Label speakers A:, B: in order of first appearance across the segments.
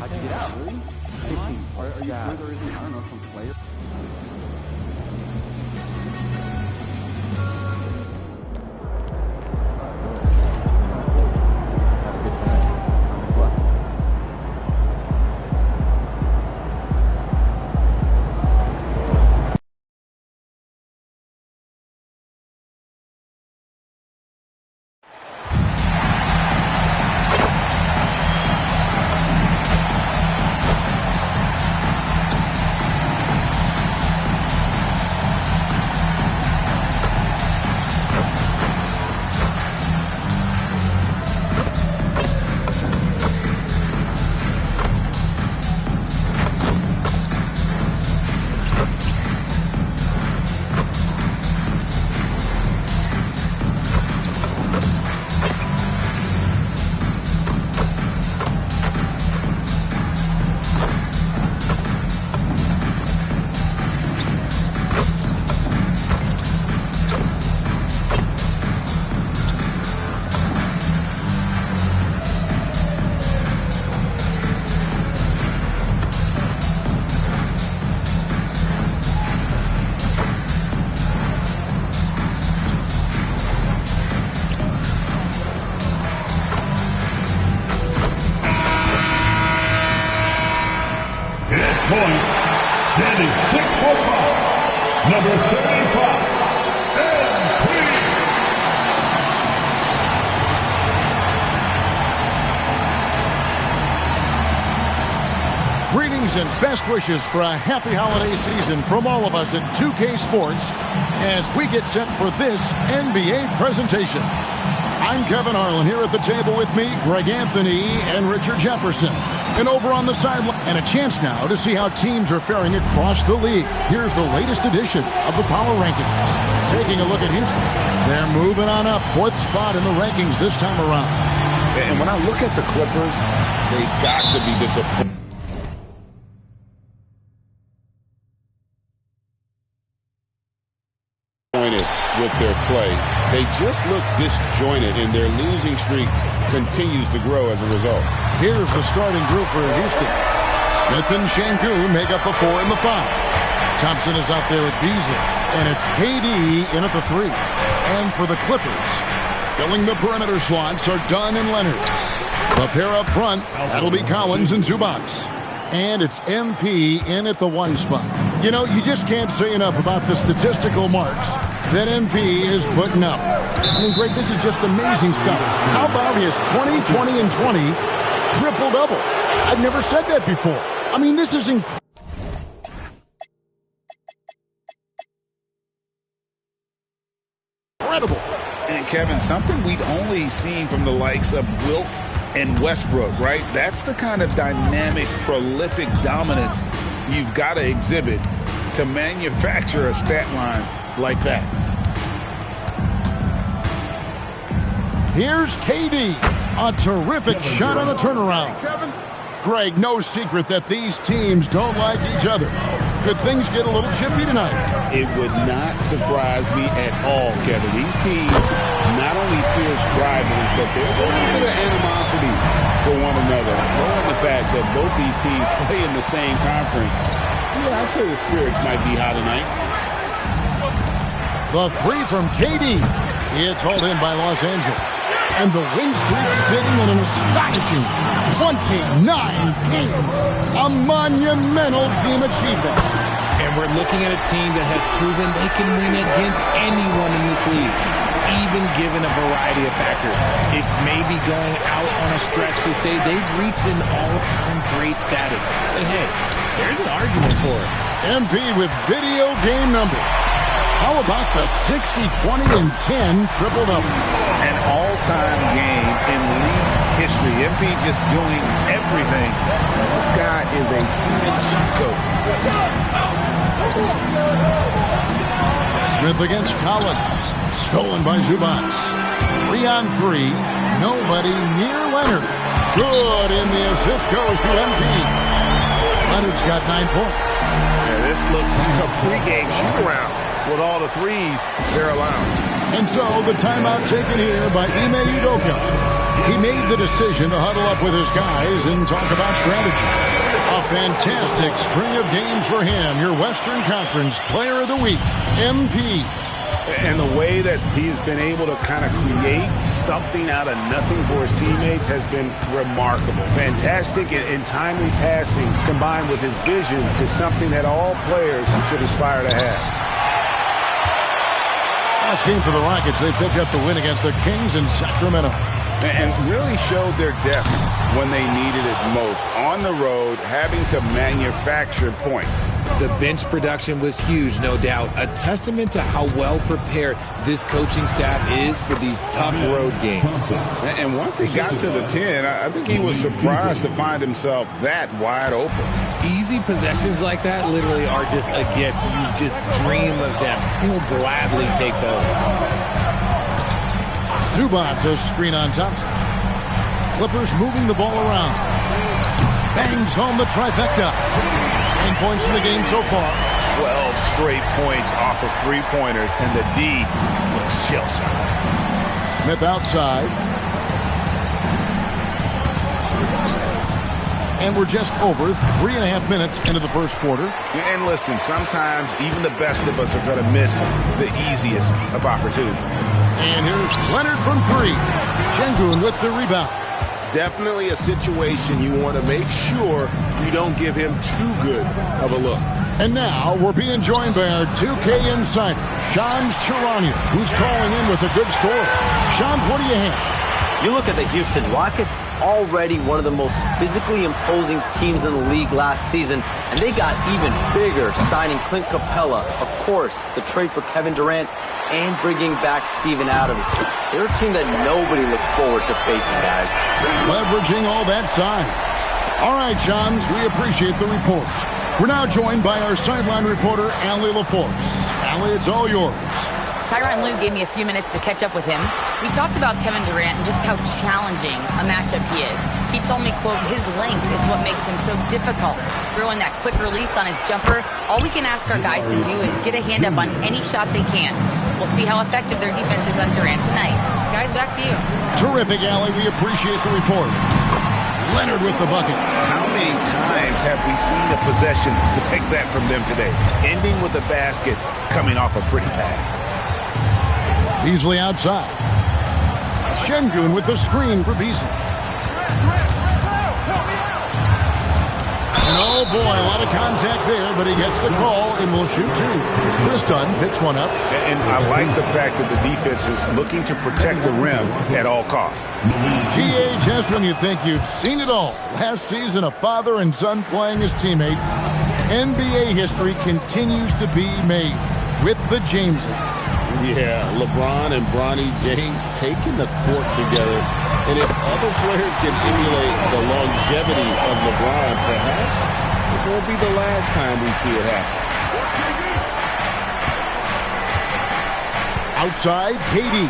A: How'd you get out, really? Are you sure there isn't, I don't know, some player?
B: Point, standing 6'5", number 35, MP.
C: Greetings and best wishes for a happy holiday season from all of us at 2K Sports as we get set for this NBA presentation. I'm Kevin Harlan here at the table with me, Greg Anthony and Richard Jefferson. And over on the sideline, and a chance now to see how teams are faring across the league. Here's the latest edition of the Power Rankings. Taking a look at Houston. They're moving on up, 4th spot in the rankings this time around.
D: And when I look at the Clippers, they got to be disappointed with their play. They just look disjointed, and their losing streak continues to grow as a result.
C: Here's the starting group for Houston. Smith and Şengün make up the 4 and the 5. Thompson is out there at Beasley, and it's KD in at the 3. And for the Clippers, filling the perimeter slots are Dunn and Leonard. The pair up front, that'll be Collins and Zubac. And it's MP in at the 1 spot. You know, you just can't say enough about the statistical marks that MP is putting up. I mean, Greg, this is just amazing stuff. How about his 20, 20, and 20 triple-double? I've never said that before. I mean, this is incredible.
D: And Kevin, something we'd only seen from the likes of Wilt and Westbrook, right? That's the kind of dynamic, prolific dominance you've got to exhibit to manufacture a stat line like that.
C: Here's KD. A terrific shot on the turnaround. Greg, no secret that these teams don't like each other. Could things get a little chippy tonight?
D: It would not surprise me at all, Kevin. These teams not only fierce rivals, but there's a little bit of animosity for one another. Throwing the fact that both these teams play in the same conference, yeah, I'd say the spirits might be high tonight.
C: The 3 from KD. It's hauled in by Los Angeles. And the win streak sitting in an astonishing 29 games. A monumental team achievement.
E: And we're looking at a team that has proven they can win against anyone in this league, even given a variety of factors. It's maybe going out on a stretch to say they've reached an all-time great status. But hey, there's an argument for it.
C: MP with video game numbers. How about the 60, 20, and 10 triple-double?
D: An all-time game in league history. MP just doing everything. This guy is a human cheat code.
C: Smith against Collins. Stolen by Zubac. 3 on 3. Nobody near Leonard. Good, and the assist goes to MP. Leonard's got 9 points.
F: Yeah, this looks like a pregame shoot-around with all the threes they're allowing.
C: And so the timeout taken here by Ime Udoka. He made the decision to huddle up with his guys and talk about strategy. A fantastic string of games for him. Your Western Conference Player of the Week, MP.
D: And the way that he has been able to kind of create something out of nothing for his teammates has been remarkable. Fantastic and timely passing combined with his vision is something that all players should aspire to have.
C: Last game for the Rockets, they picked up the win against the Kings in Sacramento.
D: And really showed their depth when they needed it most. On the road, having to manufacture points.
E: The bench production was huge, no doubt. A testament to how well prepared this coaching staff is for these tough road games.
D: And once he got to the 10, I think he was surprised to find himself that wide open.
E: Easy possessions like that literally are just a gift. You just dream of them. He'll gladly take those.
C: Zubac, a screen on Thompson. Clippers moving the ball around. Bangs home the trifecta. 9 points in the game so far.
F: 12 straight points off of three-pointers, and the D looks shell-shocked.
C: Smith outside. And we're just over 3.5 minutes into the first quarter.
D: And listen, sometimes even the best of us are going to miss the easiest of opportunities.
C: And here's Leonard from three. Şengün with the rebound.
F: Definitely a situation you want to make sure you don't give him too good of a look.
C: And now we're being joined by our 2K insider, Shams Charania, who's calling in with a good story. Shams, what do you have?
G: You look at the Houston Rockets, already one of the most physically imposing teams in the league last season, and they got even bigger signing Clint Capella, of course, the trade for Kevin Durant, and bringing back Steven Adams. They're a team that nobody looked forward to facing, guys.
C: Leveraging all that size. All right, Shams, we appreciate the report. We're now joined by our sideline reporter, Allie LaForce. Allie, it's all yours.
H: Tyronn Lue gave me a few minutes to catch up with him. We talked about Kevin Durant and just how challenging a matchup he is. He told me, quote, his length is what makes him so difficult. Throwing that quick release on his jumper, all we can ask our guys to do is get a hand up on any shot they can. We'll see how effective their defense is on Durant tonight. Guys, back to you.
C: Terrific, Allie. We appreciate the report. Leonard with the bucket.
D: How many times have we seen a possession like that from them today? Ending with the basket, coming off a pretty pass.
C: Beasley outside. Şengün with the screen for Beasley. And oh boy, a lot of contact there, but he gets the call and will shoot two. Chris Dunn picks one up.
D: And I like the fact that the defense is looking to protect the rim at all costs.
C: GA, just when you think you've seen it all. Last season, a father and son playing as teammates. NBA history continues to be made with the Jameses.
D: Yeah, LeBron and Bronny James taking the court together. And if other players can emulate the longevity of LeBron, perhaps it won't be the last time we see it happen.
C: Outside, KD.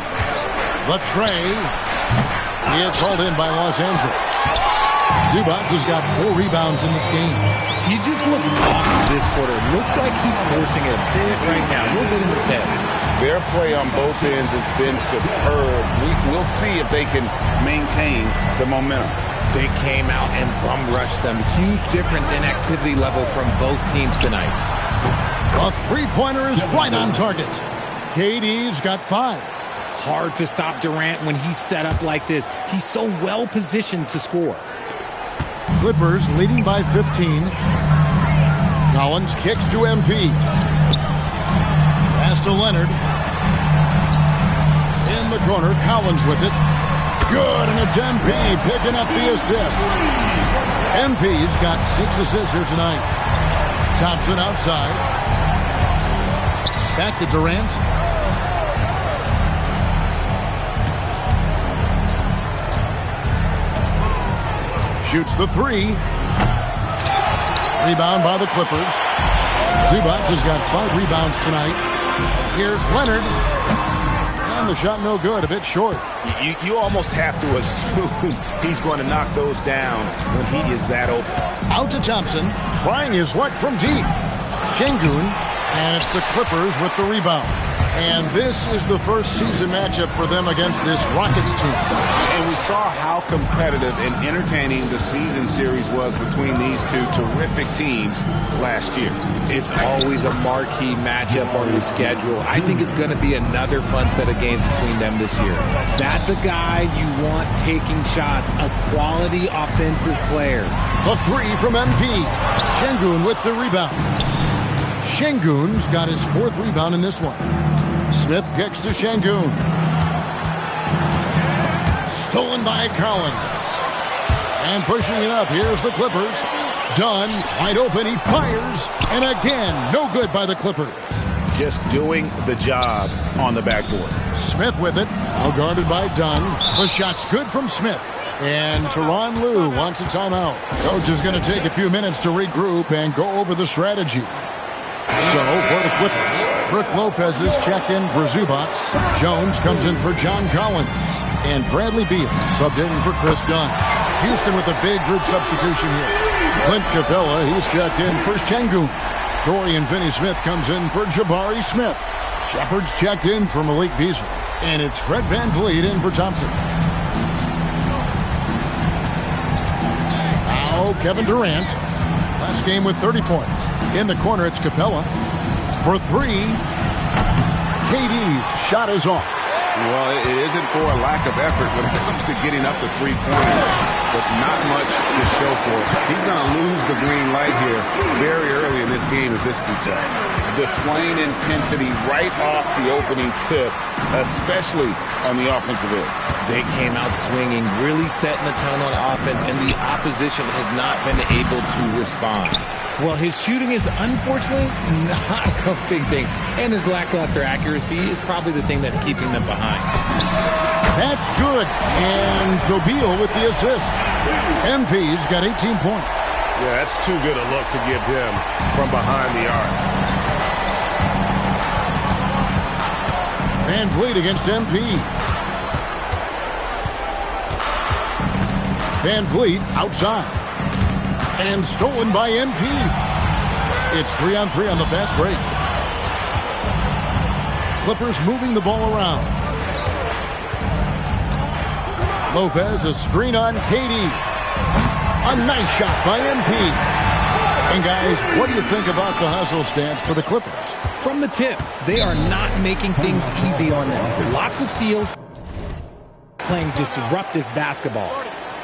C: The tray. It's hauled in by Los Angeles. Zubac has got 4 rebounds in this game.
E: He just looks off this quarter. Looks like he's forcing it a bit right now. A little bit in his head.
D: Their play on both ends has been superb. We'll see if they can maintain the momentum.
E: They came out and bum rushed them. Huge difference in activity level from both teams tonight.
C: A three-pointer is right on target. KD's got 5.
E: Hard to stop Durant when he's set up like this. He's so well positioned to score.
C: Clippers leading by 15. Collins kicks to MP. Pass to Leonard. In the corner, Collins with it. Good, and it's MP picking up the assist. MP's got 6 assists here tonight. Thompson outside. Back to Durant. Shoots the 3. Rebound by the Clippers. Zubac has got 5 rebounds tonight. Here's Leonard. And the shot no good, a bit short.
D: You almost have to assume he's going to knock those down when he is that open.
C: Out to Thompson. Trying his luck from deep. Şengün. And it's the Clippers with the rebound. And this is the first season matchup for them against this Rockets team.
D: And we saw how competitive and entertaining the season series was between these two terrific teams last year.
E: It's always a marquee matchup on the schedule. I think it's going to be another fun set of games between them this year. That's a guy you want taking shots, a quality offensive player.
C: A three from MP. Şengün with the rebound. Şengün's got his fourth rebound in this one. Smith kicks to Şengün. Stolen by Collins. And pushing it up, here's the Clippers. Dunn, wide open, he fires. And again, no good by the Clippers.
D: Just doing the job on the backboard.
C: Smith with it, now guarded by Dunn. The shot's good from Smith. And Tyronn Lue wants a timeout. Coach is going to take a few minutes to regroup and go over the strategy. So, for the Clippers, Brook Lopez is checked in for Zubac. Jones comes in for John Collins. And Bradley Beal subbed in for Chris Dunn. Houston with a big group substitution here. Clint Capella, he's checked in for Şengün. Dorian Finney-Smith comes in for Jabari Smith. Shepard's checked in for Malik Beasley. And it's Fred VanVleet in for Thompson. Now, Kevin Durant. Last game with 30 points. In the corner, it's Capella. For three, KD's shot is off.
D: Well, it isn't for a lack of effort when it comes to getting up to three-pointers, but not much to show for it. He's going to lose the green light here very early in this game if this keeps up. Displaying intensity right off the opening tip, especially on the offensive end.
E: They came out swinging, really setting the tone on offense, and the opposition has not been able to respond. Well, his shooting is unfortunately not a big thing, and his lackluster accuracy is probably the thing that's keeping them behind.
C: That's good, and so Beal with the assist. MP's got 18 points.
F: Yeah, that's too good a look to give him from behind the arc.
C: VanVleet against MP. VanVleet outside. And stolen by MP. It's 3-on-3 on the fast break. Clippers moving the ball around. Lopez, a screen on KD. A nice shot by MP. And guys, what do you think about the hustle stance for the Clippers?
E: From the tip, they are not making things easy on them. Lots of steals, playing disruptive basketball.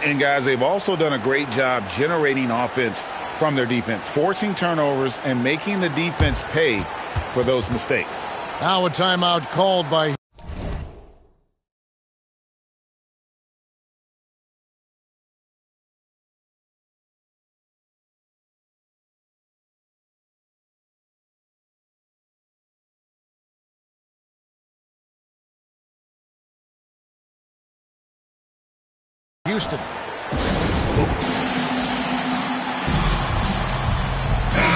D: And guys, they've also done a great job generating offense from their defense, forcing turnovers and making the defense pay for those mistakes.
C: Now a timeout called by Houston.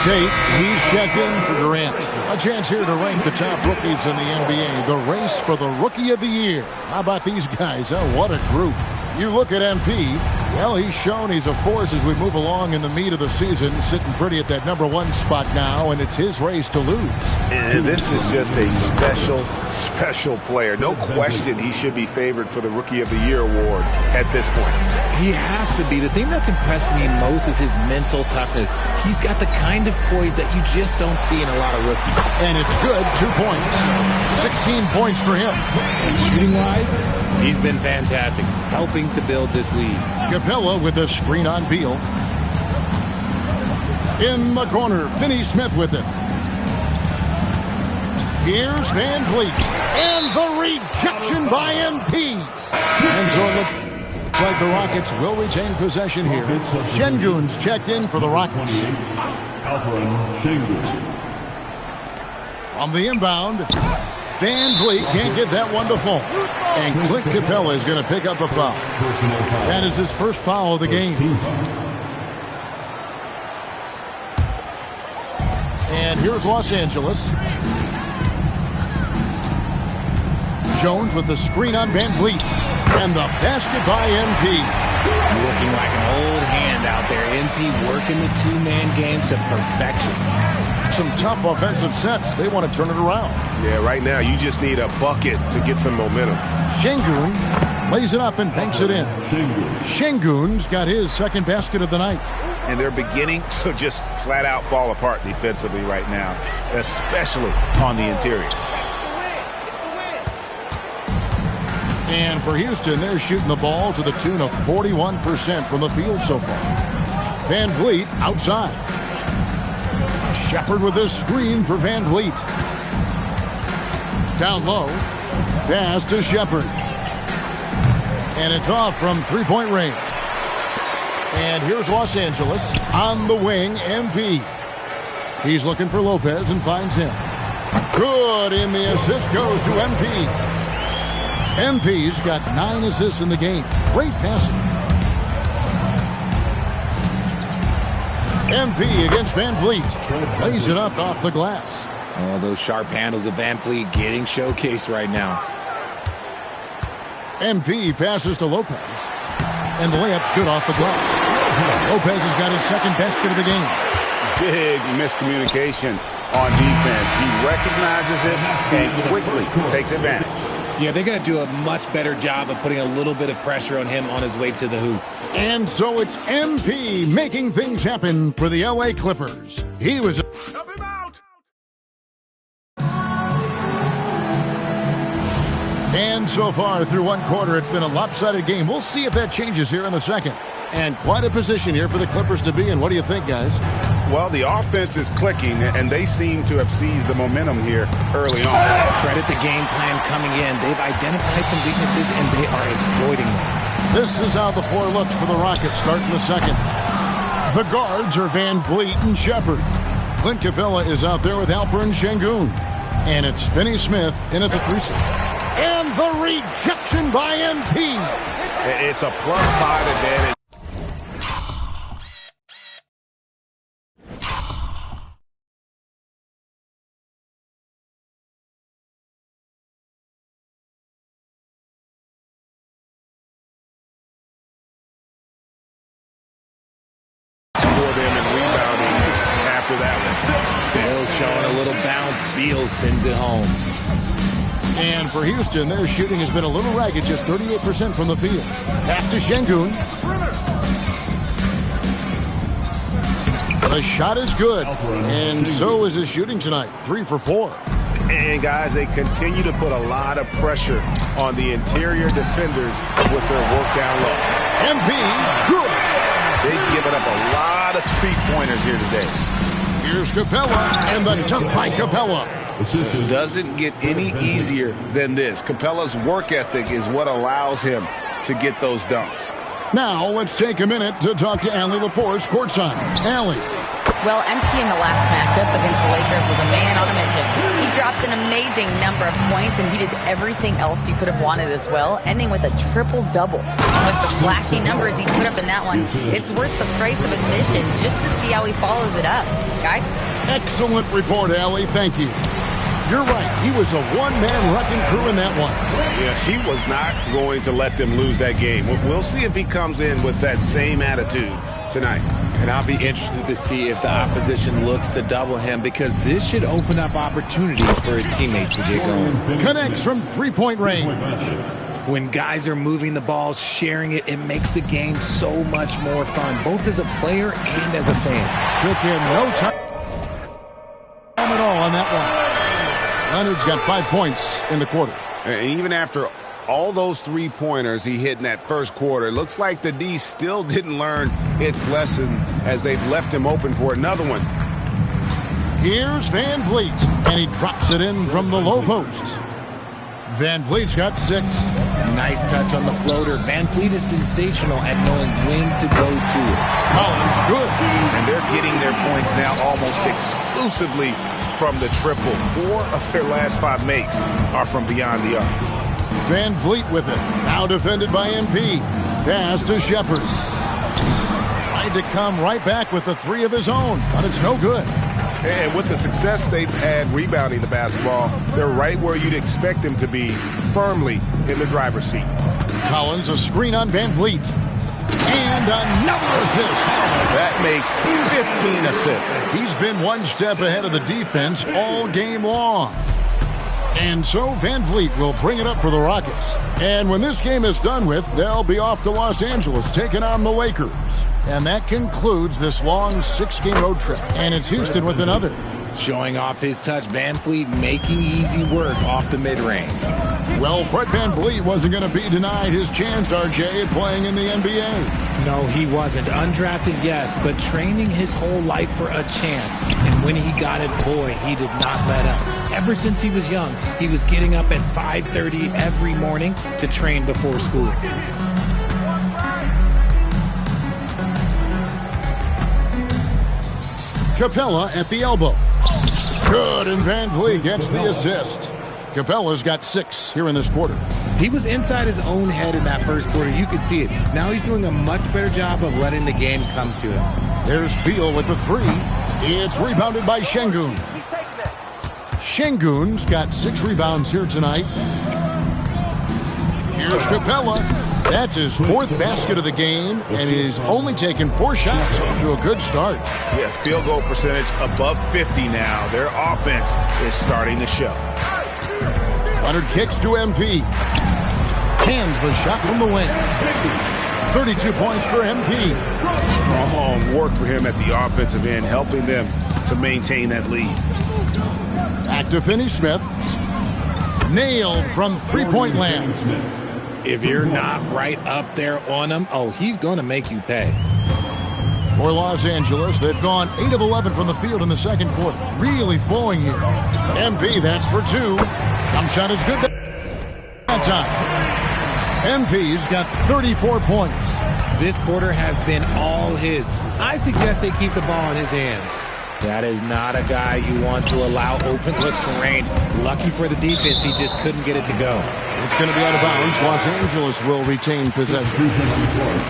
C: Tate, he's checked in for Durant. A chance here to rank the top rookies in the NBA. The race for the Rookie of the Year. How about these guys? Oh, what a group. You look at MP, well, he's shown he's a force as we move along in the meat of the season, sitting pretty at that #1 spot now, and it's his race to lose.
D: And this is just a special player. No question he should be favored for the Rookie of the Year award at this point.
E: He has to be. The thing that's impressed me most is his mental toughness. He's got the kind of poise that you just don't see in a lot of rookies.
C: And it's good, 2 points. 16 points for him.
E: And shooting-wise, he's been fantastic, helping to build this lead.
C: Capella with a screen on Beal. In the corner, Finney-Smith with it. Here's VanVleet. And the rejection by MP. And so it looks like the Rockets will retain possession here. Şengün's checked in for the Rockets. From the inbound, VanVleet can't get that one to fall. And Clint Capella is going to pick up a foul. That is his first foul of the game. And here's Los Angeles. Jones with the screen on VanVleet. And the basket by MP.
E: Looking like an old hand out there. MP working the two-man game to perfection.
C: Some tough offensive sets. They want to turn it around.
F: Yeah, right now you just need a bucket to get some momentum.
C: Şengün lays it up and banks it in. Şengün's got his second basket of the night.
F: And they're beginning to just flat out fall apart defensively right now, especially on the interior.
C: And for Houston, they're shooting the ball to the tune of 41% from the field so far. Van Vliet outside. Shepard with this screen for Van Vliet. Down low. Pass to Shepard. And it's off from three-point range. And here's Los Angeles on the wing, MP. He's looking for Lopez and finds him. Good, and the assist goes to MP. MP's got 9 assists in the game. Great passing. MP against Van Vliet. Lays it up off the glass.
E: Oh, those sharp handles of Van Vliet getting showcased right now.
C: MP passes to Lopez. And the layup's good off the glass. Lopez has got his second basket of the game.
F: Big miscommunication on defense. He recognizes it and quickly takes advantage.
E: Yeah, they're going to do a much better job of putting a little bit of pressure on him on his way to the hoop.
C: And so it's MP making things happen for the LA Clippers. He was...
B: Help him out!
C: And so far through one quarter, it's been a lopsided game. We'll see if that changes here in the second. And quite a position here for the Clippers to be in. What do you think, guys?
F: Well, the offense is clicking, and they seem to have seized the momentum here early on.
E: Credit the game plan coming in. They've identified some weaknesses, and they are exploiting them.
C: This is how the floor looks for the Rockets starting the second. The guards are Van Vliet and Shepard. Clint Capella is out there with Alperen Şengün. And it's Finney Smith in at the 3-6. And the rejection by MP.
F: It's a +5 advantage.
E: Still showing a little bounce. Beal sends it home.
C: And for Houston, their shooting has been a little ragged, just 38% from the field. Pass to Şengün. The shot is good, and so is his shooting tonight. 3 for 4.
F: And, guys, they continue to put a lot of pressure on the interior defenders with their work down low.
C: MP, good.
F: They've given up a lot of three-pointers here today.
C: Here's Capella, and the dunk by Capella.
F: It doesn't get any easier than this. Capella's work ethic is what allows him to get those dunks.
C: Now, let's take a minute to talk to Allie LaForce courtside. Allie.
H: Well, MP in the last matchup against the Lakers was a man on a mission. He dropped an amazing number of points, and he did everything else you could have wanted as well, ending with a triple-double. With the flashy numbers he put up in that one, it's worth the price of admission just to see how he follows it up. Guys?
C: Excellent report, Allie. Thank you. You're right. He was a one-man wrecking crew in that one.
F: Yeah, he was not going to let them lose that game. We'll see if he comes in with that same attitude tonight.
E: And I'll be interested to see if the opposition looks to double him, because this should open up opportunities for his teammates to get going.
C: Connects from three-point range.
E: When guys are moving the ball, sharing it, it makes the game so much more fun, both as a player and as a fan.
C: Took him no time at all on that one. Leonard's got 5 points in the quarter.
F: And even after all those three-pointers he hit in that first quarter, it looks like the D still didn't learn its lesson as they've left him open for another one.
C: Here's Van Vliet, and he drops it in from the low post. Van Vliet's got 6.
E: Nice touch on the floater. Van Vliet is sensational at knowing when to go to it.
C: Collins, good.
F: And they're getting their points now almost exclusively from the triple. 4 of their last 5 makes are from beyond the arc.
C: Van Vliet with it. Now defended by MP. Pass to Shepard. Tried to come right back with the 3 of his own, but it's no good.
F: And with the success they've had rebounding the basketball, they're right where you'd expect them to be, firmly in the driver's seat.
C: Collins, a screen on Van Vliet. And another assist.
F: That makes 15 assists.
C: He's been one step ahead of the defense all game long. And so Van Vliet will bring it up for the Rockets. And when this game is done with, they'll be off to Los Angeles taking on the Lakers. And that concludes this long 6-game road trip. And it's Houston with another.
E: Showing off his touch, Van Vliet making easy work off the mid-range.
C: Well, Fred Van Vliet wasn't going to be denied his chance, RJ, at playing in the NBA.
E: No, he wasn't. Undrafted, yes, but training his whole life for a chance. And when he got it, boy, he did not let up. Ever since he was young, he was getting up at 5:30 every morning to train before school.
C: Capella at the elbow. Good, and Van Vliet gets the assist. Capella's got 6 here in this quarter.
E: He was inside his own head in that first quarter. You could see it. Now he's doing a much better job of letting the game come to him.
C: There's Beal with the 3. It's rebounded by Şengün. Şengün's got 6 rebounds here tonight. Here's Capella. That's his 4th basket of the game, and he's only taken 4 shots off to a good start.
F: Yeah, field goal percentage above 50 now. Their offense is starting to show.
C: Leonard kicks to MP. Hands the shot from the wing. 32 points for MP.
F: Strong work for him at the offensive end, helping them to maintain that lead.
C: Back to Finney-Smith. Nailed from three-point land.
E: If you're not right up there on him, oh, he's going to make you pay.
C: For Los Angeles, they've gone 8 of 11 from the field in the second quarter. Really flowing here. MP, that's for 2. Jump shot is good that time. MP's got 34 points.
E: This quarter has been all his. I suggest they keep the ball in his hands. That is not a guy you want to allow open looks from range. Lucky for the defense, he just couldn't get it to go.
C: It's going to be out of bounds. Los Angeles will retain possession.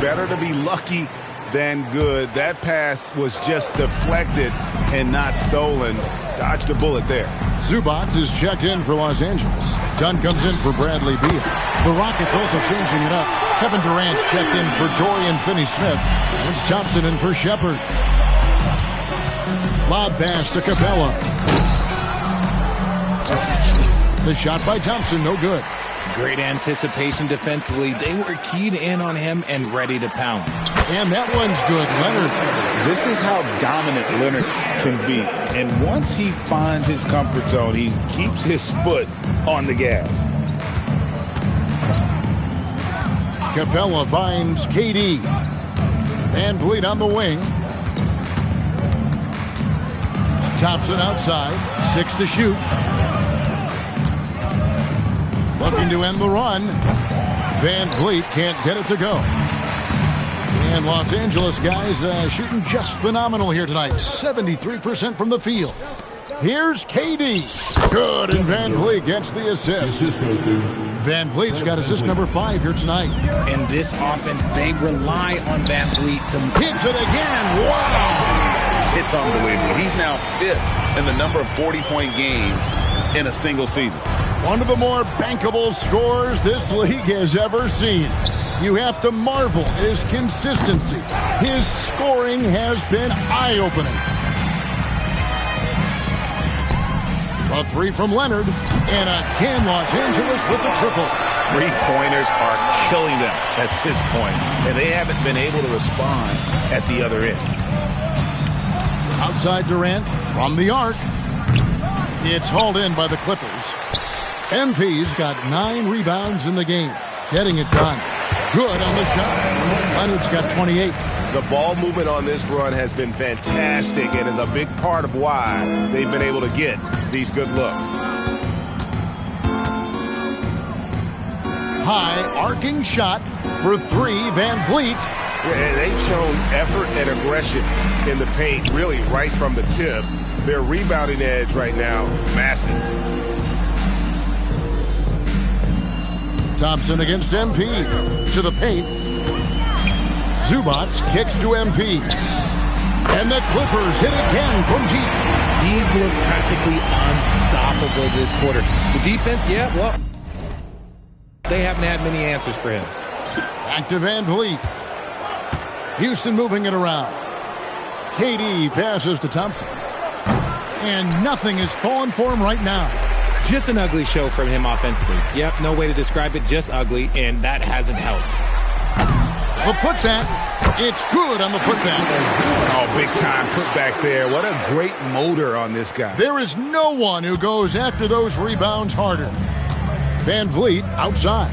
F: Better to be lucky than good. That pass was just deflected and not stolen. Dodged a bullet there.
C: Zubac is checked in for Los Angeles. Dunn comes in for Bradley Beal. The Rockets also changing it up. Kevin Durant's checked in for Dorian Finney-Smith. And it's Thompson in for Shepard. Lob pass to Capella. The shot by Thompson, no good.
E: Great anticipation defensively. They were keyed in on him and ready to pounce.
C: And that one's good, Leonard.
D: This is how dominant Leonard can be. And once he finds his comfort zone, he keeps his foot on the gas.
C: Capella finds KD. Van Vliet on the wing. Thompson outside. 6 to shoot. Looking to end the run. Van Vliet can't get it to go. And Los Angeles guys shooting just phenomenal here tonight. 73% from the field. Here's KD. Good, and Van Vliet gets the assist. Van Vliet's got assist number 5 here tonight.
E: In this offense, they rely on Van Vliet to
C: hits it again. Wow!
D: It's unbelievable. He's now 5th in the number of 40-point games in a single season.
C: One of the more bankable scores this league has ever seen. You have to marvel at his consistency. His scoring has been eye-opening. A 3 from Leonard, and again Los Angeles with the triple.
D: 3-pointers are killing them at this point, and they haven't been able to respond at the other end.
C: Outside Durant from the arc. It's hauled in by the Clippers. MP's got 9 rebounds in the game. Getting it done. Good on the shot. Leonard's got 28.
F: The ball movement on this run has been fantastic and is a big part of why they've been able to get these good looks.
C: High arcing shot for 3, Van Vliet.
F: Yeah, they've shown effort and aggression in the paint, really right from the tip. Their rebounding edge right now, massive.
C: Thompson against MP. To the paint. Zubac kicks to MP. And the Clippers hit again from deep.
E: He's looked practically unstoppable this quarter. The defense, yeah, well, they haven't had many answers for him.
C: Back to Van Vliet. Houston moving it around. KD passes to Thompson. And nothing is falling for him right now.
E: Just an ugly show from him offensively. Yep, no way to describe it, just ugly, and that hasn't helped.
C: The putback, it's good on the putback.
F: Oh, big time putback there. What a great motor on this guy.
C: There is no one who goes after those rebounds harder. Van Vliet outside.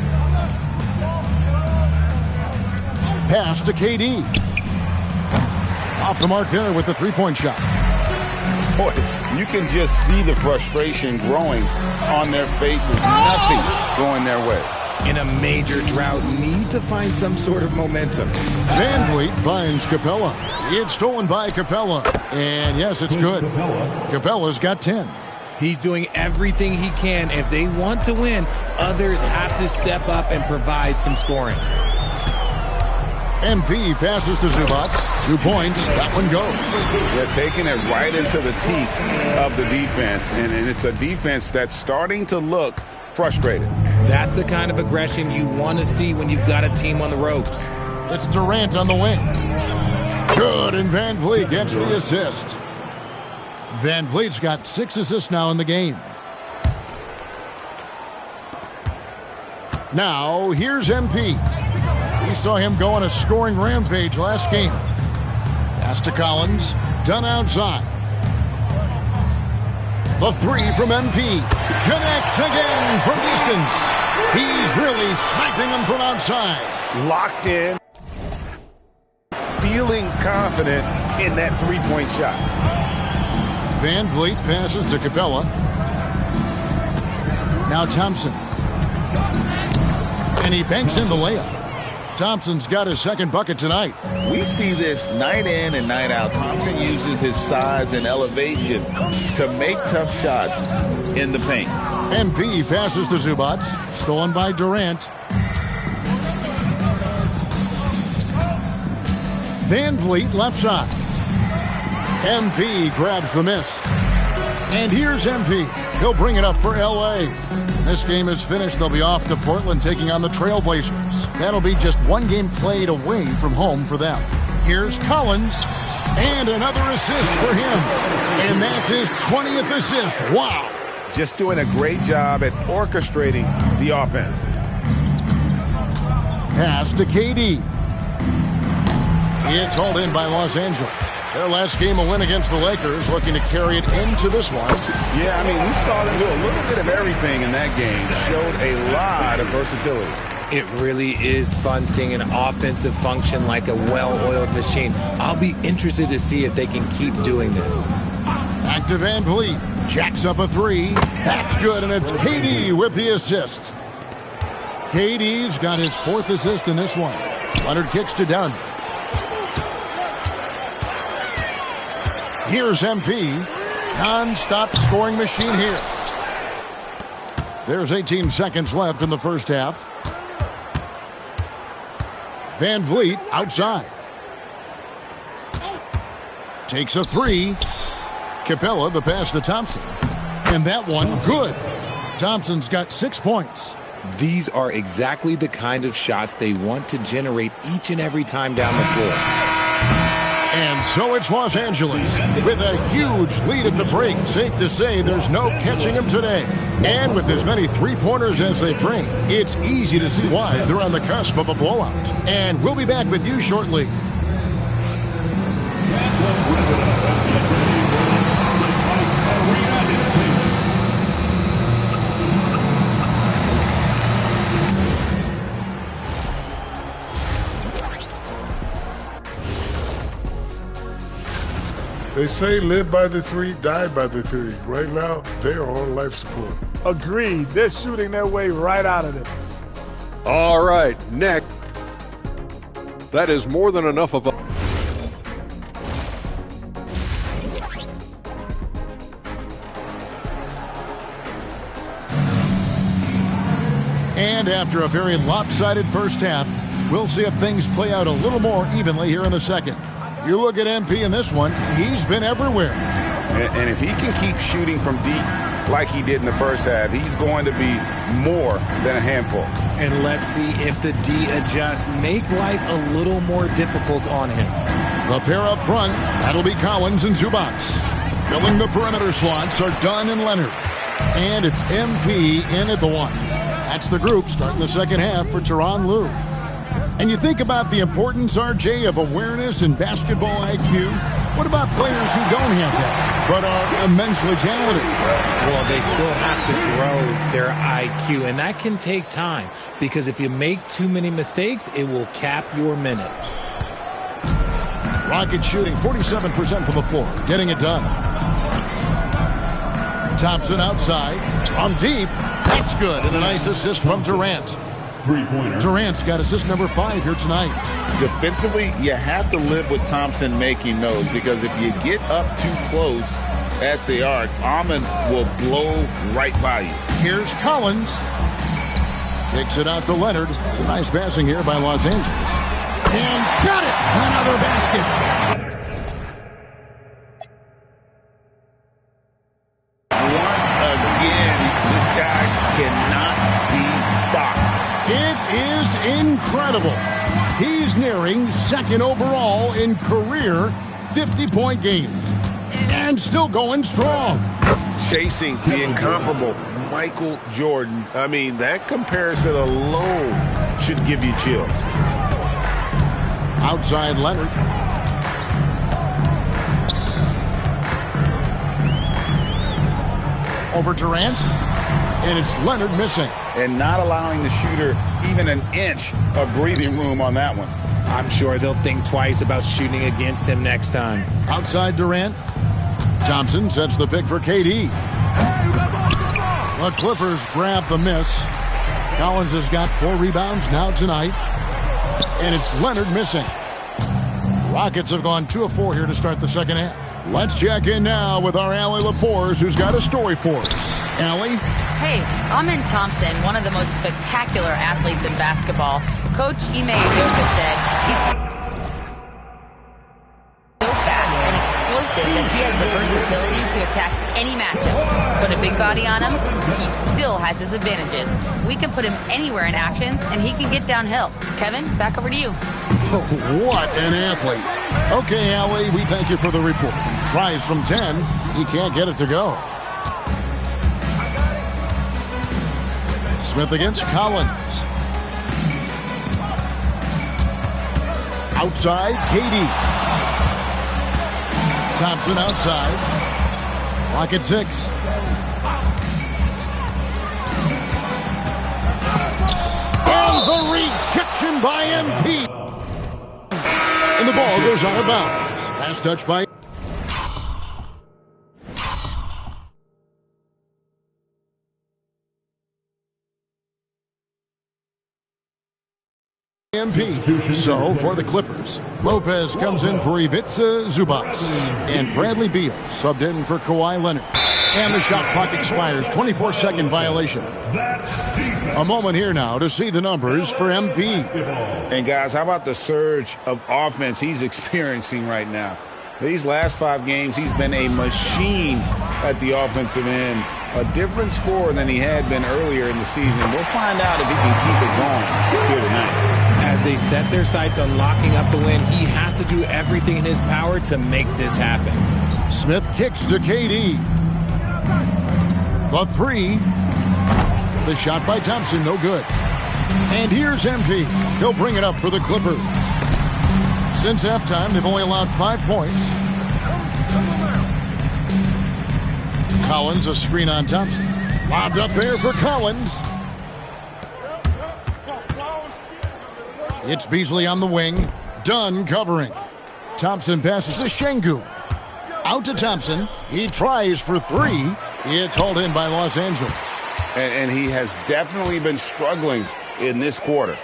C: Pass to KD. Off the mark there with the three-point shot.
D: Boy, you can just see the frustration growing on their faces. Nothing going their way.
E: In a major drought, need to find some sort of momentum.
C: Van Vliet finds Capella. It's stolen by Capella. And yes, it's good. Capella's got 10.
E: He's doing everything he can. If they want to win, others have to step up and provide some scoring.
C: MP passes to Zubac. 2 points. That one goes.
D: They're taking it right into the teeth of the defense. And it's a defense that's starting to look frustrated.
E: That's the kind of aggression you want to see when you've got a team on the ropes.
C: It's Durant on the wing. Good, and Van Vliet gets the assist. Van Vliet's got 6 assists now in the game. Now, here's MP. We saw him go on a scoring rampage last game. Pass to Collins. Done outside. The three from MP. Connects again from distance. He's really sniping them from outside.
F: Locked in. Feeling confident in that three-point shot.
C: Van Vliet passes to Capella. Now Thompson. And he banks in the layup. Thompson's got his second bucket tonight.
I: We see this night in and night out. Thompson uses his size and elevation to make tough shots in the paint.
C: MP passes to Zubac. Stolen by Durant. Van Vliet left side. MP grabs the miss. And here's MP. He'll bring it up for L.A. This game is finished. They'll be off to Portland taking on the Trailblazers. That'll be just one game played away from home for them. Here's Collins. And another assist for him. And that's his 20th assist. Wow.
F: Just doing a great job at orchestrating the offense.
C: Pass to KD. It's hauled in by Los Angeles. Their last game, a win against the Lakers, looking to carry it into this one.
F: Yeah, I mean, we saw them do a little bit of everything in that game. Showed a lot of versatility.
E: It really is fun seeing an offensive function like a well-oiled machine. I'll be interested to see if they can keep doing this.
C: Back to Van Vliet. Jacks up a three. That's good, and it's KD with the assist. KD's got his 4th assist in this one. Leonard kicks to Dunn. Here's MP. Non-stop scoring machine here. There's 18 seconds left in the first half. Van Vliet outside. Takes a three. Capella the pass to Thompson. And that one good. Thompson's got 6 points.
E: These are exactly the kind of shots they want to generate each and every time down the floor.
C: And so it's Los Angeles with a huge lead at the break. Safe to say there's no catching them today. And with as many three-pointers as they drain, it's easy to see why they're on the cusp of a blowout. And we'll be back with you shortly.
J: They say live by the three, die by the three. Right now, they are on life support.
K: Agreed. They're shooting their way right out of it.
L: All right, next. That is more than enough of a...
C: And after a very lopsided first half, we'll see if things play out a little more evenly here in the second. You look at MP in this one, he's been everywhere.
F: And if he can keep shooting from deep like he did in the first half, he's going to be more than a handful.
E: And let's see if the D adjusts, make life a little more difficult on him.
C: The pair up front, that'll be Collins and Zubac. Filling the perimeter slots are Dunn and Leonard. And it's MP in at the 1. That's the group starting the second half for Tyronn Lue. And you think about the importance, RJ, of awareness and basketball IQ. What about players who don't have that, but are immensely talented?
E: Well, they still have to grow their IQ, and that can take time, because if you make too many mistakes, it will cap your minutes.
C: Rockets shooting 47% from the floor, getting it done. Thompson outside, from deep, that's good, and a nice assist from Durant. Durant's got assist number 5 here tonight.
I: Defensively, you have to live with Thompson making those, because if you get up too close at the arc, Ahman will blow right by you.
C: Here's Collins. Kicks it out to Leonard. Nice passing here by Los Angeles. And got it! Another basket.
I: Once again, this guy cannot be stopped.
C: It is incredible. He's nearing second overall in career 50-point games. And still going strong.
F: Chasing the incomparable Michael Jordan. I mean, that comparison alone should give you chills.
C: Outside Leonard. Over Durant. And it's Leonard missing.
I: And not allowing the shooter even an inch of breathing room on that one.
E: I'm sure they'll think twice about shooting against him next time.
C: Outside Durant. Thompson sets the pick for KD. The Clippers grab the miss. Collins has got 4 rebounds now tonight. And it's Leonard missing. Rockets have gone 2 of 4 here to start the second half. Let's check in now with our Allie LaForce, who's got a story for us. Allie?
H: Hey, Amen Thompson, one of the most spectacular athletes in basketball. Coach Ime Udoka said he's so fast and explosive that he has the versatility to attack any matchup. Put a big body on him, he still has his advantages. We can put him anywhere in actions, and he can get downhill. Kevin, back over to you.
C: What an athlete. Okay, Allie, we thank you for the report. Tries from 10. He can't get it to go. Smith against Collins. Outside, KD. Thompson outside. Lock at 6. And the rejection by MP. And the ball goes out of bounds. Pass touch by MP. So, for the Clippers, Lopez comes in for Ivica Zubac. And Bradley Beal subbed in for Kawhi Leonard. And the shot clock expires. 24-second violation. A moment here now to see the numbers for MP.
D: And, guys, how about the surge of offense he's experiencing right now? These last 5 games, he's been a machine at the offensive end. A different scorer than he had been earlier in the season. We'll find out if he can keep it going here tonight.
E: As they set their sights on locking up the win, he has to do everything in his power to make this happen.
C: Smith kicks to KD. The 3. The shot by Thompson, no good. And here's MP. He'll bring it up for the Clippers. Since halftime, they've only allowed 5 points. Collins, a screen on Thompson. Lobbed up there for Collins. It's Beasley on the wing. Dunn covering. Thompson passes to Şengün. Out to Thompson. He tries for 3. It's hauled in by Los Angeles.
D: And he has definitely been struggling in this quarter.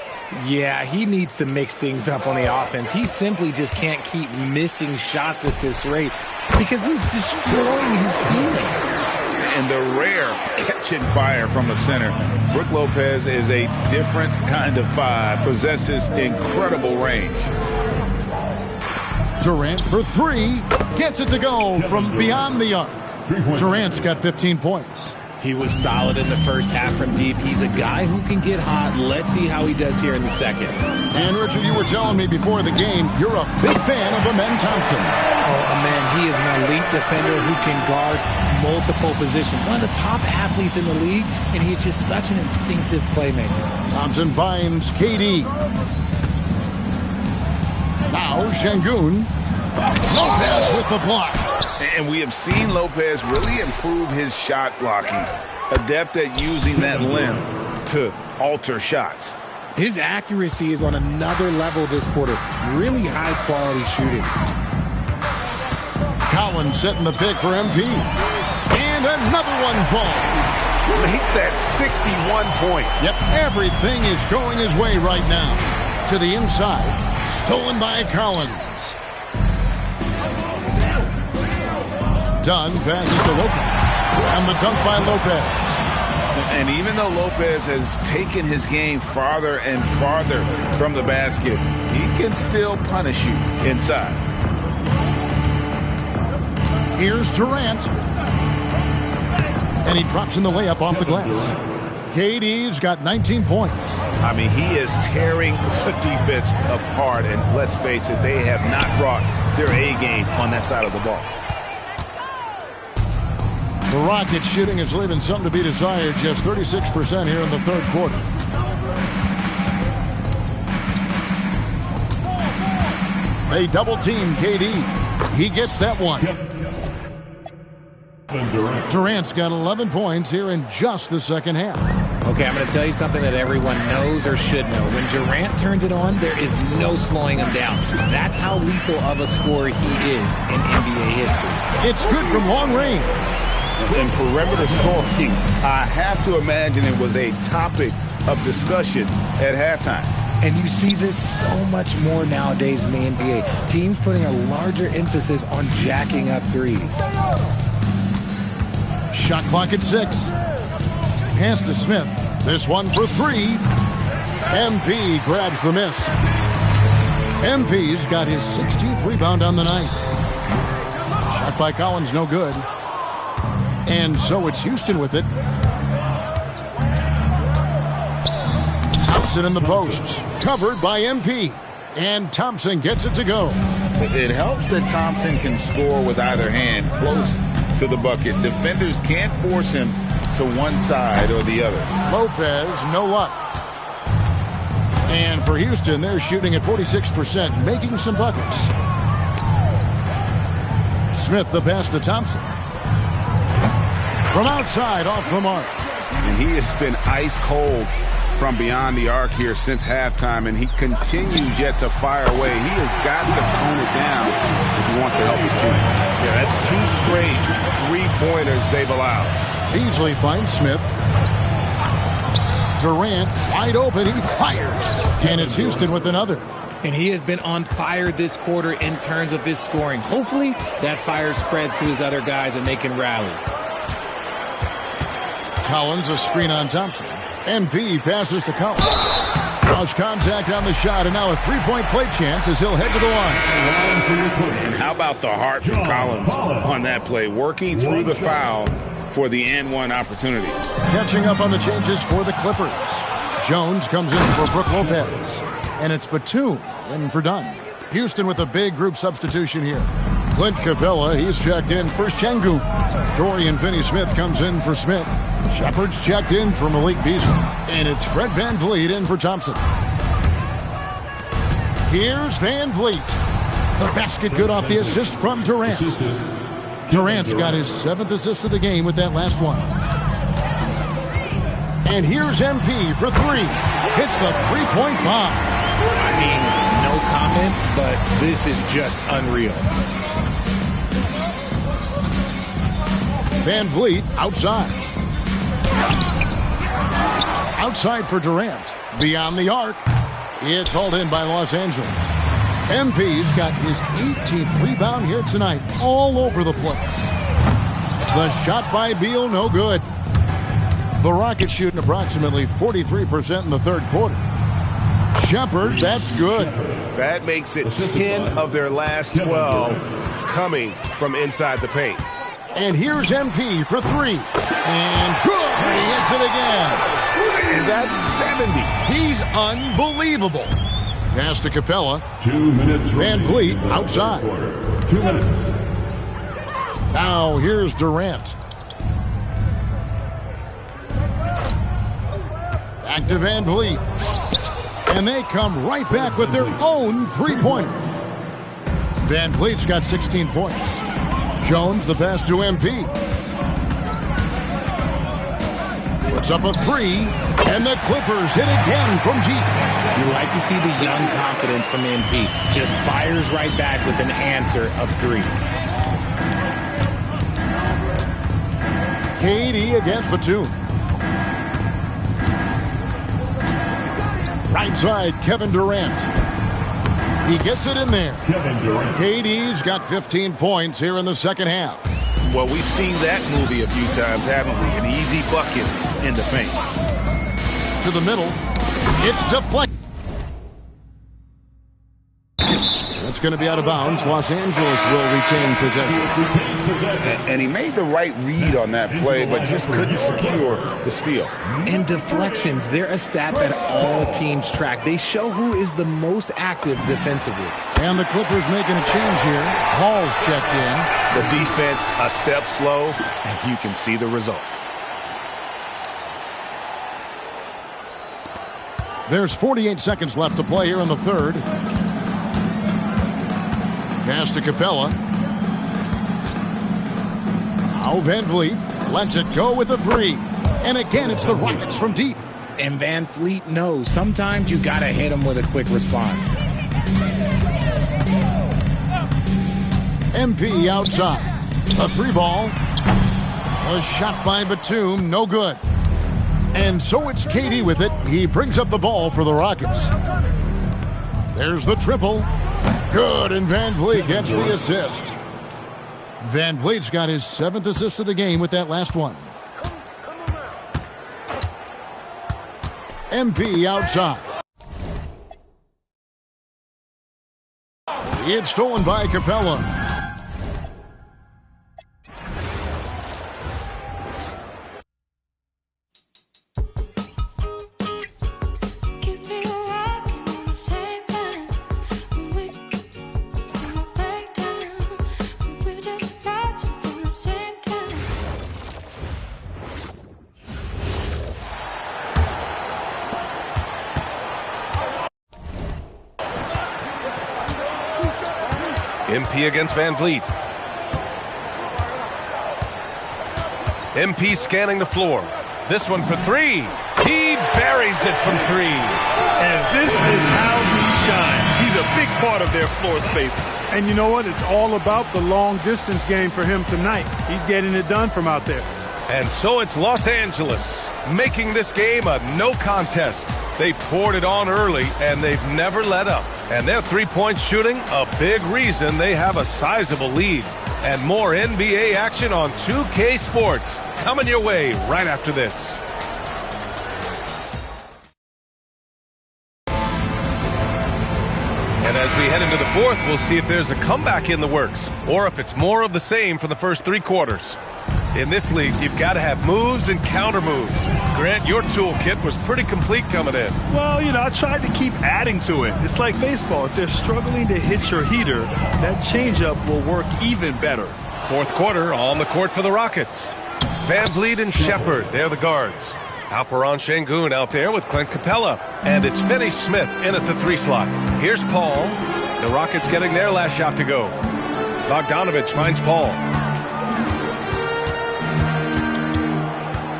E: Yeah, he needs to mix things up on the offense. He simply just can't keep missing shots at this rate because he's destroying his teammates.
D: And the rare catching fire from the center. Brook Lopez is a different kind of 5, possesses incredible range.
C: Durant for 3, gets it to go from beyond the arc. Durant's got 15 points.
E: He was solid in the first half from deep. He's a guy who can get hot. Let's see how he does here in the second.
C: And, Richard, you were telling me before the game you're a big fan of Amen Thompson.
E: Oh, man, he is an elite defender who can guard multiple positions. One of the top athletes in the league, and he's just such an instinctive playmaker.
C: Thompson finds KD. Now Şengün. Lopez with the block.
I: And we have seen Lopez really improve his shot blocking. Adept at using that length to alter shots.
E: His accuracy is on another level this quarter. Really high quality shooting.
C: Collins setting the pick for MP. And another one falls.
F: Make that 61 point.
C: Yep, everything is going his way right now. To the inside. Stolen by Collins. Dunn passes to Lopez. And the dunk by Lopez.
I: And even though Lopez has taken his game farther and farther from the basket, he can still punish you inside.
C: Here's Durant. And he drops in the layup off the glass. KD's got 19 points.
I: I mean, he is tearing the defense apart. And let's face it, they have not brought their A game on that side of the ball.
C: The Rockets shooting is leaving something to be desired. Just 36% here in the third quarter. They double team KD. He gets that one. Durant's got 11 points here in just the second half.
E: Okay, I'm going to tell you something that everyone knows or should know. When Durant turns it on, there is no slowing him down. That's how lethal of a scorer he is in NBA history.
C: It's good from long range.
I: In perimeter scoring, I have to imagine it was a topic of discussion at halftime.
E: And you see this so much more nowadays in the NBA. Teams putting a larger emphasis on jacking up threes.
C: Shot clock at 6. Pass to Smith. This one for 3. MP grabs the miss. MP's got his 16th rebound on the night. Shot by Collins, no good. And so it's Houston with it. Thompson in the post. Covered by MP. And Thompson gets it to go.
I: It helps that Thompson can score with either hand close to the bucket. Defenders can't force him to one side or the other.
C: Lopez, no luck. And for Houston, they're shooting at 46%, making some buckets. Smith the pass to Thompson. From outside, off the mark.
F: And he has been ice cold from beyond the arc here since halftime, and he continues yet to fire away. He has got to tone it down if he wants to help his team.
L: Yeah, that's 2 straight three-pointers they've allowed.
C: Beasley finds Smith. Durant wide open. He fires. And it's Houston with another.
E: And he has been on fire this quarter in terms of his scoring. Hopefully that fire spreads to his other guys and they can rally.
C: Collins, a screen on Thompson. MP passes to Collins. Draws contact on the shot, and now a three-point play chance as he'll head to the line.
I: And how about the heart from Collins on that play, working through the foul for the and-one opportunity.
C: Catching up on the changes for the Clippers. Jones comes in for Brook Lopez. And it's Batum in for Dunn. Houston with a big group substitution here. Clint Capella, he's checked in for Şengün. Dorian Finney-Smith comes in for Smith. Shepard's checked in for Malik Beasley. And it's Fred VanVleet in for Thompson. Here's VanVleet. The basket good off the assist from Durant. Durant's got his 7th assist of the game with that last one. And here's MP for 3. Hits the three-point bomb.
E: I mean, no comment, but this is just unreal.
C: VanVleet outside. Outside for Durant. Beyond the arc. It's hauled in by Los Angeles. MP's got his 18th rebound here tonight. All over the place. The shot by Beal, no good. The Rockets shooting approximately 43% in the third quarter. Shepard, that's good.
F: That makes it 10 of their last 12 coming from inside the paint.
C: And here's MP for 3. And good. He hits it again.
D: And that's 70.
C: He's unbelievable. Pass to Capella.
B: 2 minutes.
C: Van Vliet outside.
B: 2 minutes.
C: Now here's Durant. Back to Van Vliet. And they come right back with their own three-pointer. Van Vliet's got 16 points. Jones the pass to MP. Puts up a three, and the Clippers hit again from G.
E: You like to see the young confidence from MP. Just fires right back with an answer of three.
C: KD against Batum. Right side, Kevin Durant. He gets it in there.
B: Kevin Durant.
C: KD's got 15 points here in the second half.
I: Well, we've seen that movie a few times, haven't we? An easy bucket in the paint.
C: To the middle. It's deflected. That's going to be out of bounds. Los Angeles will retain possession.
I: And he made the right read on that play, but just couldn't secure the steal.
E: And deflections, they're a stat that all teams track. They show who is the most active defensively.
C: And the Clippers making a change here. Hall's checked in.
I: The defense a step slow, and you can see the result.
C: There's 48 seconds left to play here in the third. Pass to Capella. Now Van Vliet lets it go with a three. And again, it's the Rockets from deep.
E: And Van Vliet knows sometimes you got to hit him with a quick response.
C: MP outside. A three ball. A shot by Batum, no good. And so it's KD with it. He brings up the ball for the Rockets. There's the triple. Good, and Van Vliet gets the assist. Van Vliet's got his 7th assist of the game with that last one. MP outside. It's stolen by Capella.
M: MP against Van Vliet. MP scanning the floor. This one for three. He buries it from three.
K: And this is how he shines. He's a big part of their floor space. And you know what? It's all about the long distance game for him tonight. He's getting it done from out there.
M: And so it's Los Angeles making this game a no contest. They poured it on early, and they've never let up. And their three-point shooting, a big reason they have a sizable lead. And more NBA action on 2K Sports coming your way right after this. And as we head into the fourth, we'll see if there's a comeback in the works or if it's more of the same for the first three quarters. In this league, you've got to have moves and counter moves. Grant, your toolkit was pretty complete coming in.
K: Well, I tried to keep adding to it. It's like baseball. If they're struggling to hit your heater, that changeup will work even better.
M: Fourth quarter on the court for the Rockets. Van Vliet and Shepard, they're the guards. Alperon Şengün out there with Clint Capella. And it's Finney-Smith in at the three slot. Here's Paul. The Rockets getting their last shot to go. Bogdanovich finds Paul.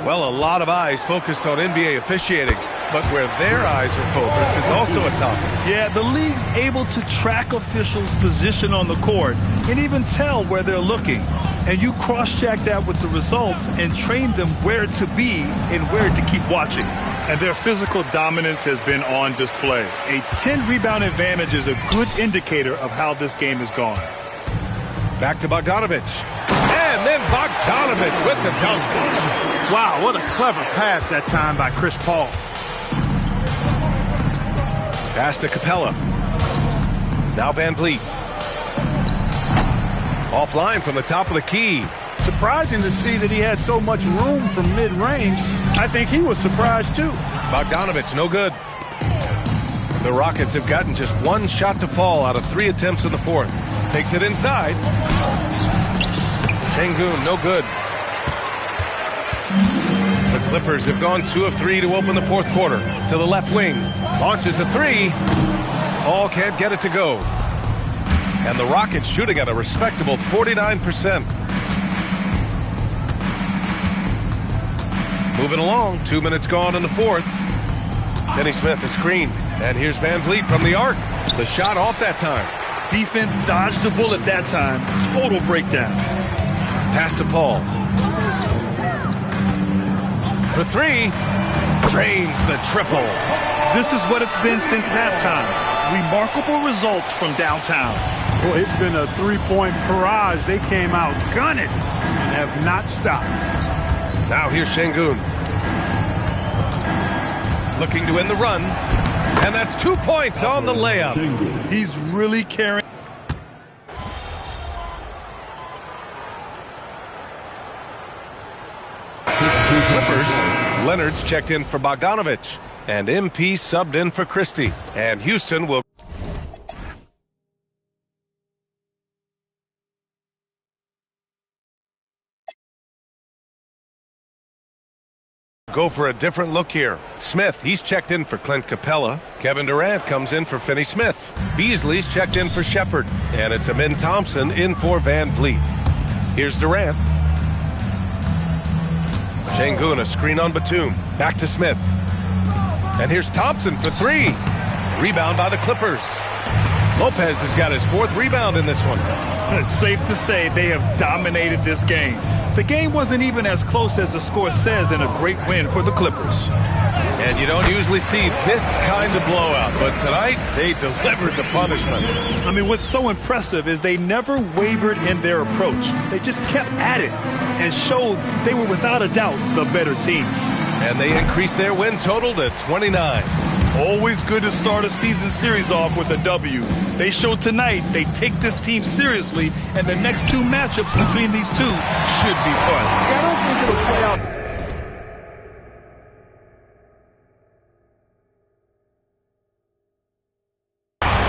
M: Well, a lot of eyes focused on NBA officiating, but where their eyes are focused is also a topic.
K: Yeah, the league's able to track officials' position on the court and even tell where they're looking. And you cross-check that with the results and train them where to be and where to keep watching. And their physical dominance has been on display. A 10-rebound advantage is a good indicator of how this game has gone.
M: Back to Bogdanovich. And then Bogdanovich with the dunk.
K: Wow, what a clever pass that time by Chris Paul.
M: Pass to Capella. Now Van Vliet. Offline from the top of the key.
N: Surprising to see that he had so much room from mid-range. I think he was surprised too.
M: Bogdanovich, no good. The Rockets have gotten just one shot to fall out of 3 attempts in the fourth. Takes it inside. Şengün, no good. The Clippers have gone 2 of 3 to open the fourth quarter. To the left wing. Launches a 3. Paul can't get it to go. And the Rockets shooting at a respectable 49%. Moving along, 2 minutes gone in the fourth. Finney Smith, a screen. And here's Van Vliet from the arc. The shot off that time.
K: Defense dodged the bullet that time. Total breakdown.
M: Pass to Paul. For 3. Drains the triple.
K: This is what it's been since halftime. Remarkable results from downtown.
N: Well, it's been a three-point barrage. They came out gunning and have not stopped.
M: Now here's Şengün. Looking to end the run. And that's 2 points on the layup.
K: He's really carrying.
M: Clippers. Leonard's checked in for Bogdanovich. And MP subbed in for Christie. And Houston will go for a different look here. Smith, he's checked in for Clint Capella. Kevin Durant comes in for Finney Smith. Beasley's checked in for Shepard. And it's Amin Thompson in for Van Vliet. Here's Durant. Şengün, a screen on Batum. Back to Smith. And here's Thompson for 3. Rebound by the Clippers. Lopez has got his 4th rebound in this one.
K: It's safe to say they have dominated this game. The game wasn't even as close as the score says in a great win for the Clippers.
M: And you don't usually see this kind of blowout, but tonight they delivered the punishment.
K: I mean, what's so impressive is they never wavered in their approach. They just kept at it and showed they were without a doubt the better team.
M: And they increased their win total to 29.
K: Always good to start a season series off with a W. They showed tonight they take this team seriously, and the next 2 matchups between these two should be fun.
N: I don't think it'll play out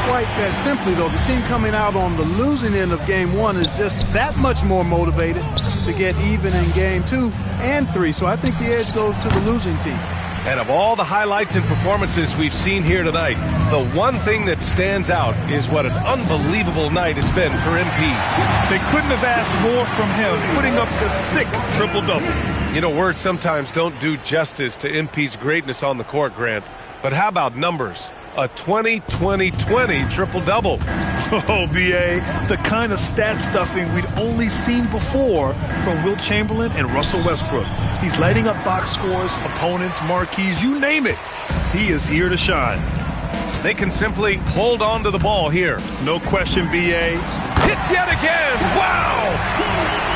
N: quite that simply, though. The team coming out on the losing end of game 1 is just that much more motivated to get even in game 2 and 3. So I think the edge goes to the losing team.
M: And of all the highlights and performances we've seen here tonight, the one thing that stands out is what an unbelievable night it's been for MP.
K: They couldn't have asked more from him, putting up the 6th triple-double.
M: You know, words sometimes don't do justice to MP's greatness on the court, Grant. But how about numbers? A 20-20-20 triple-double.
K: Oh, B.A., the kind of stat stuffing we'd only seen before from Wilt Chamberlain and Russell Westbrook. He's lighting up box scores, opponents, marquees, you name it. He is here to shine.
M: They can simply hold on to the ball here.
K: No question, B.A.
M: Hits yet again. Wow!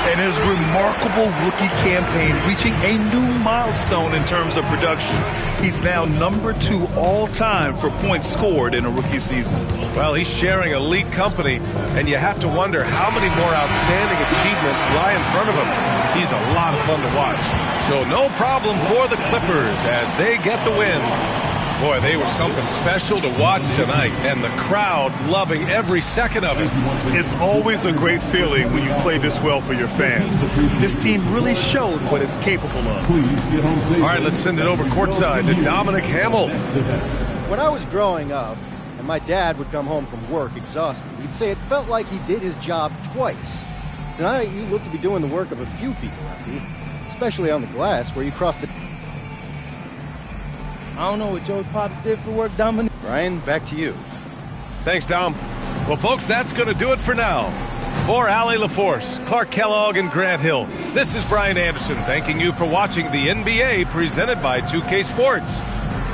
K: And his remarkable rookie campaign reaching a new milestone in terms of production. He's now number 2 all-time for points scored in a rookie season.
M: Well, he's sharing elite company, and you have to wonder how many more outstanding achievements lie in front of him. He's a lot of fun to watch. So no problem for the Clippers as they get the win. Boy, they were something special to watch tonight, and the crowd loving every second of it.
K: It's always a great feeling when you play this well for your fans. This team really showed what it's capable of.
M: All right, let's send it over courtside to Dominic Hamill.
O: When I was growing up, and my dad would come home from work exhausted, he'd say it felt like he did his job twice. Tonight, you look to be doing the work of a few people, Andy, especially on the glass where you crossed the...
P: I don't know what Joe's Pops did for work, Dominic.
O: Brian, back to you.
M: Thanks, Dom. Well, folks, that's going to do it for now. For Allie LaForce, Clark Kellogg, and Grant Hill, this is Brian Anderson thanking you for watching the NBA presented by 2K Sports.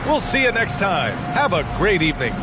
M: We'll see you next time. Have a great evening.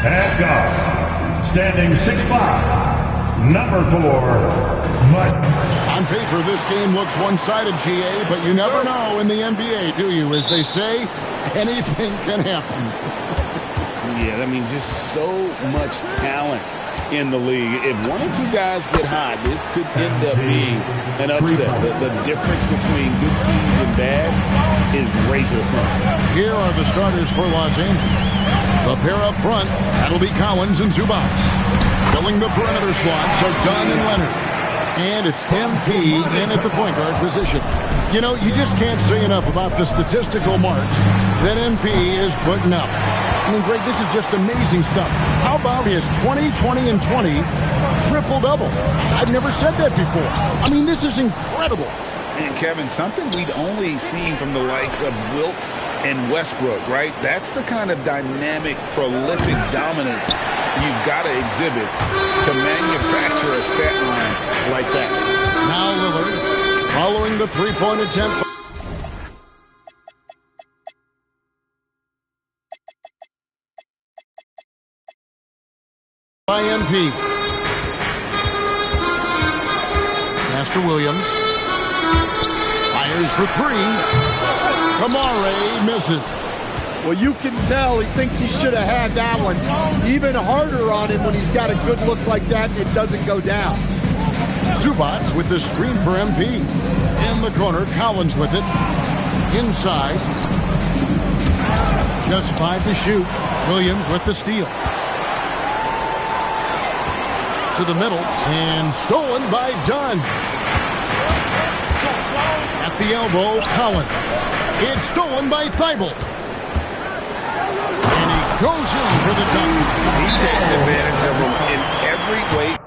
B: At guard, standing 6'5", number 4, Mike.
C: On paper, this game looks one-sided, GA, but you never know in the NBA, do you? As they say, anything can happen.
D: Yeah, that means just so much talent in the league. If one or two guys get hot, this could end up being an upset. The difference between good teams and bad is razor thin.
C: Here are the starters for Los Angeles. The pair up front, that'll be Collins and Zubac. Filling the perimeter slots are Dunn and Leonard. And it's MP in at the point guard position. You know, you just can't say enough about the statistical marks that MP is putting up. I mean, Greg, this is just amazing stuff. How about his 20, 20, and 20 triple-double? I've never said that before. I mean, this is incredible.
D: And, Kevin, something we'd only seen from the likes of Wilt and Westbrook, right? That's the kind of dynamic, prolific dominance you've got to exhibit to manufacture a stat line like that.
C: Now Lillard, following the three-point attempt. By MP. Master Williams. Fires for three. Kamare misses.
Q: Well, you can tell he thinks he should have had that one. Even harder on him when he's got a good look like that and it doesn't go down.
C: Zubac with the screen for MP. In the corner, Collins with it. Inside. Just 5 to shoot. Williams with the steal. To the middle. And stolen by Dunn. At the elbow, Collins. It's stolen by Thibault. And he goes in for the dunk.
D: He takes advantage of him in every way.